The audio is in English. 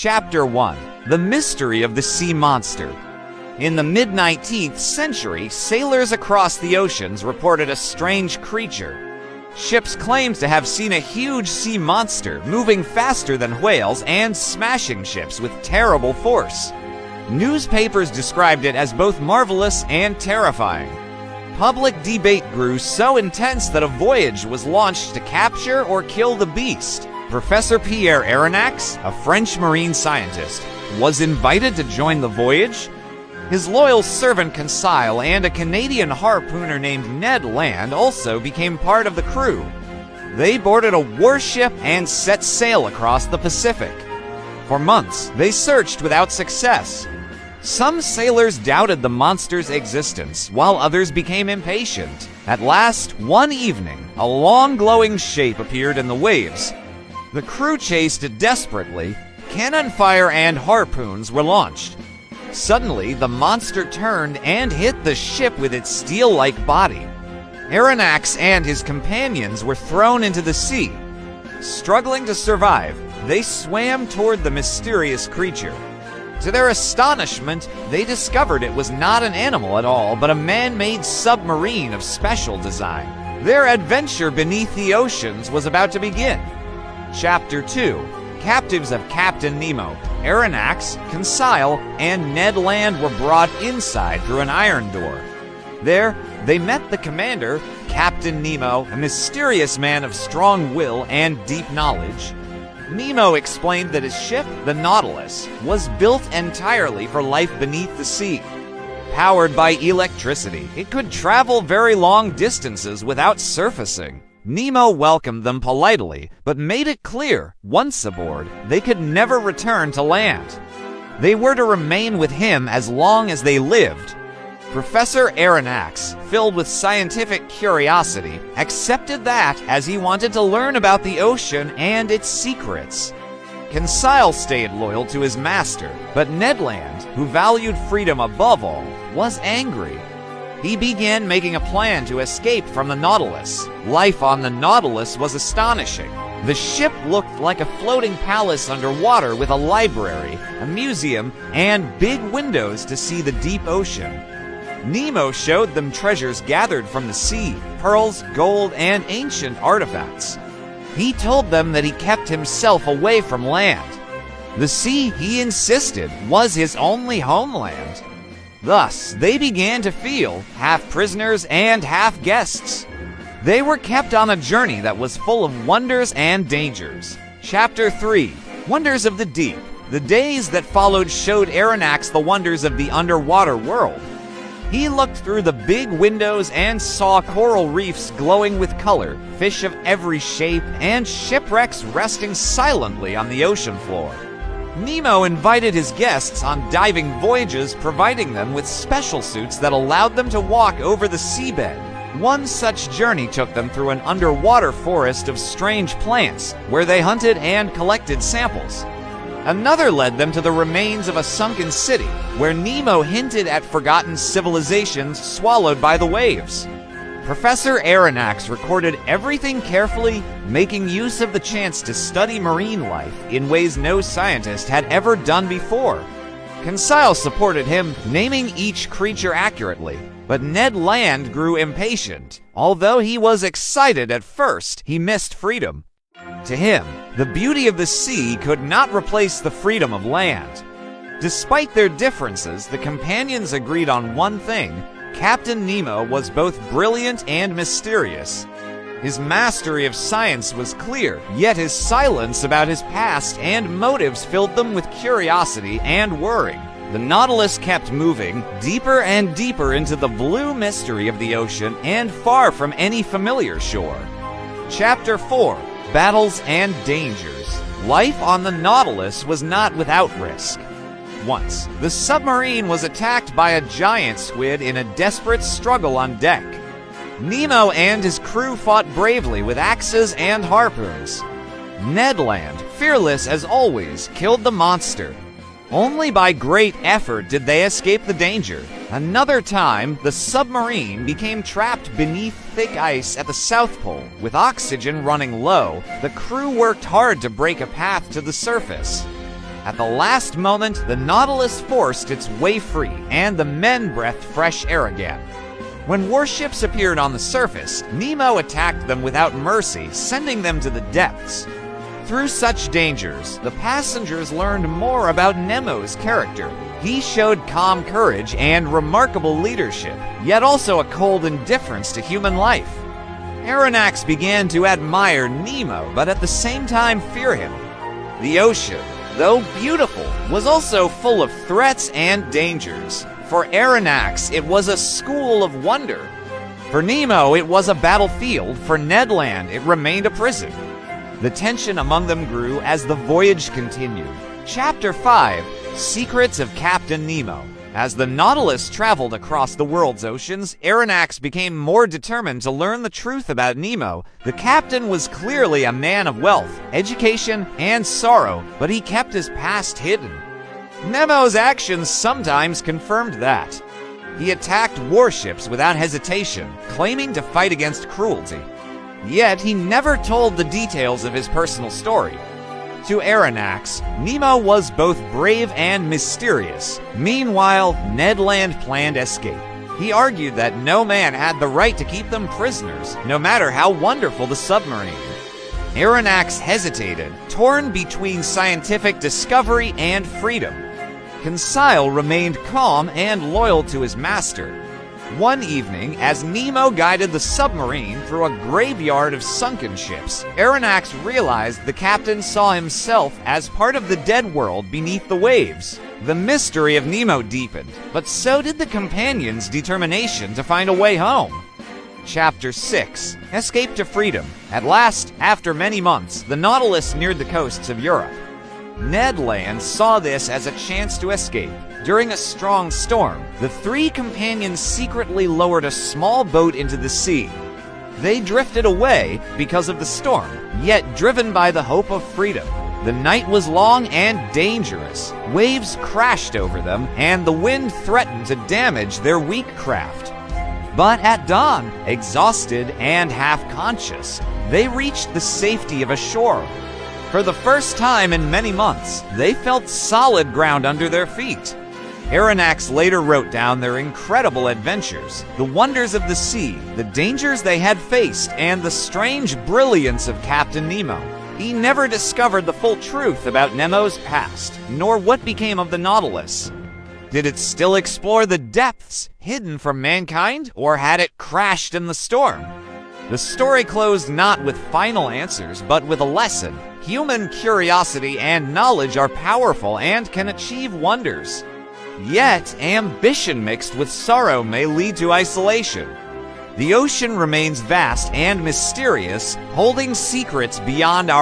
Chapter 1: The Mystery of the Sea Monster. In the mid-19th century, sailors across the oceans reported a strange creature. Ships claimed to have seen a huge sea monster moving faster than whales and smashing ships with terrible force. Newspapers described it as both marvelous and terrifying. Public debate grew so intense that a voyage was launched to capture or kill the beast. Professor Pierre Aronnax, a French marine scientist, was invited to join the voyage. His loyal servant Conseil and a Canadian harpooner named Ned Land also became part of the crew. They boarded a warship and set sail across the Pacific. For months, they searched without success. Some sailors doubted the monster's existence, while others became impatient. At last, one evening, a long glowing shape appeared in the waves. The crew chased it desperately. Cannon fire and harpoons were launched. Suddenly, the monster turned and hit the ship with its steel-like body. Aronnax and his companions were thrown into the sea. Struggling to survive, they swam toward the mysterious creature. To their astonishment, they discovered it was not an animal at all, but a man-made submarine of special design. Their adventure beneath the oceans was about to begin. Chapter 2: Captives of Captain Nemo. Aronnax, Conseil, and Ned Land were brought inside through an iron door. There, they met the commander, Captain Nemo, a mysterious man of strong will and deep knowledge. Nemo explained that his ship, the Nautilus, was built entirely for life beneath the sea. Powered by electricity, it could travel very long distances without surfacing. Nemo welcomed them politely, but made it clear, once aboard, they could never return to land. They were to remain with him as long as they lived. Professor Aronnax, filled with scientific curiosity, accepted that as he wanted to learn about the ocean and its secrets. Conseil stayed loyal to his master, but Ned Land, who valued freedom above all, was angry. He began making a plan to escape from the Nautilus. Life on the Nautilus was astonishing. The ship looked like a floating palace underwater with a library, a museum, and big windows to see the deep ocean. Nemo showed them treasures gathered from the sea, pearls, gold, and ancient artifacts. He told them that he kept himself away from land. The sea, he insisted, was his only homeland. Thus, they began to feel half prisoners and half guests. They were kept on a journey that was full of wonders and dangers. Chapter 3: Wonders of the Deep. The days that followed showed Aronnax the wonders of the underwater world. He looked through the big windows and saw coral reefs glowing with color, fish of every shape, and shipwrecks resting silently on the ocean floor. Nemo invited his guests on diving voyages, providing them with special suits that allowed them to walk over the seabed. One such journey took them through an underwater forest of strange plants, where they hunted and collected samples. Another led them to the remains of a sunken city, where Nemo hinted at forgotten civilizations swallowed by the waves. Professor Aronnax recorded everything carefully, making use of the chance to study marine life in ways no scientist had ever done before. Conseil supported him, naming each creature accurately, but Ned Land grew impatient. Although he was excited at first, he missed freedom. To him, the beauty of the sea could not replace the freedom of land. Despite their differences, the companions agreed on one thing: Captain Nemo was both brilliant and mysterious. His mastery of science was clear, yet his silence about his past and motives filled them with curiosity and worry. The Nautilus kept moving deeper and deeper into the blue mystery of the ocean and far from any familiar shore. Chapter 4: Battles and Dangers. Life on the Nautilus was not without risk. Once, the submarine was attacked by a giant squid in a desperate struggle on deck. Nemo and his crew fought bravely with axes and harpoons. Ned Land, fearless as always, killed the monster. Only by great effort did they escape the danger. Another time, the submarine became trapped beneath thick ice at the South Pole. With oxygen running low, the crew worked hard to break a path to the surface. At the last moment, the Nautilus forced its way free, and the men breathed fresh air again. When warships appeared on the surface, Nemo attacked them without mercy, sending them to the depths. Through such dangers, the passengers learned more about Nemo's character. He showed calm courage and remarkable leadership, yet also a cold indifference to human life. Aronnax began to admire Nemo, but at the same time fear him. The ocean, though beautiful, was also full of threats and dangers. For Aronnax, it was a school of wonder. For Nemo, it was a battlefield. For Ned Land, it remained a prison. The tension among them grew as the voyage continued. Chapter 5, Secrets of Captain Nemo. As the Nautilus traveled across the world's oceans, Aronnax became more determined to learn the truth about Nemo. The captain was clearly a man of wealth, education, and sorrow, but he kept his past hidden. Nemo's actions sometimes confirmed that. He attacked warships without hesitation, claiming to fight against cruelty. Yet he never told the details of his personal story. To Aronnax, Nemo was both brave and mysterious. Meanwhile, Ned Land planned escape. He argued that no man had the right to keep them prisoners, no matter how wonderful the submarine. Aronnax hesitated, torn between scientific discovery and freedom. Conseil remained calm and loyal to his master. One evening, as Nemo guided the submarine through a graveyard of sunken ships, Aronnax realized the captain saw himself as part of the dead world beneath the waves. The mystery of Nemo deepened, but so did the companions' determination to find a way home. Chapter 6, Escape to Freedom. At last, after many months, the Nautilus neared the coasts of Europe. Ned Land saw this as a chance to escape. During a strong storm, the three companions secretly lowered a small boat into the sea. They drifted away because of the storm, yet driven by the hope of freedom. The night was long and dangerous. Waves crashed over them, and the wind threatened to damage their weak craft. But at dawn, exhausted and half-conscious, they reached the safety of a shore. For the first time in many months, they felt solid ground under their feet. Aronnax later wrote down their incredible adventures, the wonders of the sea, the dangers they had faced, and the strange brilliance of Captain Nemo. He never discovered the full truth about Nemo's past, nor what became of the Nautilus. Did it still explore the depths hidden from mankind, or had it crashed in the storm? The story closed not with final answers, but with a lesson. Human curiosity and knowledge are powerful and can achieve wonders. Yet, ambition mixed with sorrow may lead to isolation. The ocean remains vast and mysterious, holding secrets beyond our